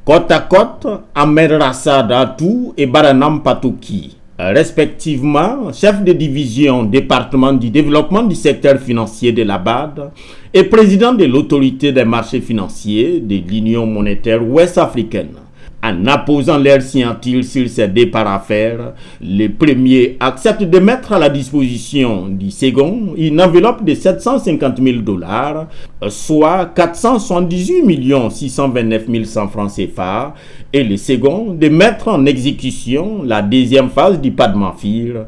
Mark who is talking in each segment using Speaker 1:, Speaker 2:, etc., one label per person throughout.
Speaker 1: Côte à côte, Ahmed Rassad Atou et Baranam Patouki, respectivement chef de division département du développement du secteur financier de la BAD et président de l'autorité des marchés financiers de l'Union monétaire ouest-africaine. En apposant leur signature sur ces départs à faire, le premier accepte de mettre à la disposition du second une enveloppe de 750 000 $, soit 478 629 100 francs CFA, et le second de mettre en exécution la deuxième phase du PADMAFIR,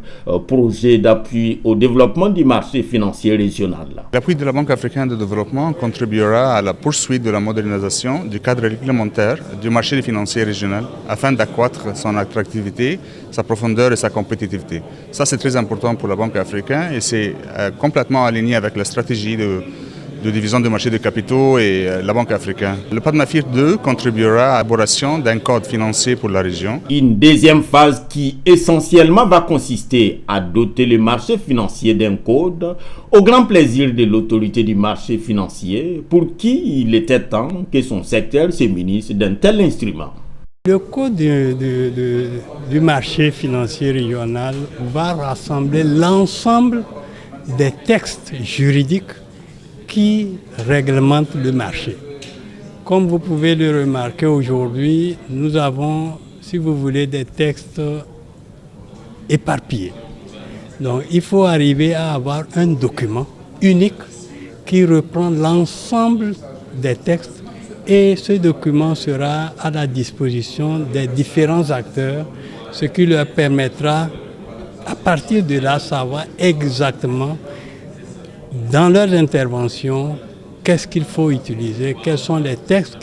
Speaker 1: projet d'appui au développement du marché financier régional.
Speaker 2: L'appui de la Banque africaine de développement contribuera à la poursuite de la modernisation du cadre réglementaire du marché financier régional afin d'accroître son attractivité, sa profondeur et sa compétitivité. Ça, c'est très important pour la Banque africaine et c'est complètement aligné avec la stratégie de division du marché de capitaux et la Banque africaine. Le PADMAFIR 2 contribuera à l'élaboration d'un code financier pour la région.
Speaker 1: Une deuxième phase qui essentiellement va consister à doter le marché financier d'un code au grand plaisir de l'autorité du marché financier pour qui il était temps que son secteur se munisse d'un tel instrument.
Speaker 3: Le code du marché financier régional va rassembler l'ensemble des textes juridiques qui réglementent le marché. Comme vous pouvez le remarquer aujourd'hui, nous avons, si vous voulez, des textes éparpillés. Donc il faut arriver à avoir un document unique qui reprend l'ensemble des textes et ce document sera à la disposition des différents acteurs, ce qui leur permettra à partir de là savoir exactement dans leurs interventions, qu'est-ce qu'il faut utiliser, quels sont les textes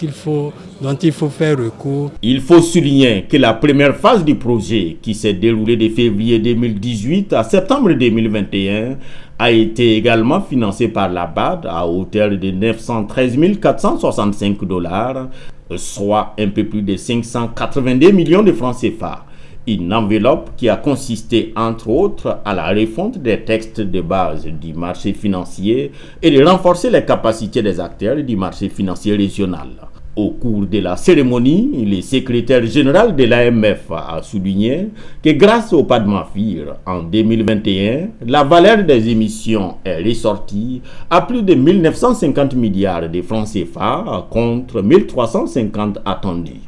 Speaker 3: dont il faut faire recours.
Speaker 1: Il faut souligner que la première phase du projet, qui s'est déroulée de février 2018 à septembre 2021, a été également financée par la BAD à hauteur de 913 465 $, soit un peu plus de 582 millions de francs CFA. Une enveloppe qui a consisté entre autres à la refonte des textes de base du marché financier et de renforcer les capacités des acteurs du marché financier régional. Au cours de la cérémonie, le secrétaire général de l'AMF a souligné que grâce au PADMAFIR en 2021, la valeur des émissions est ressortie à plus de 1 950 milliards de francs CFA contre 1 350 attendus.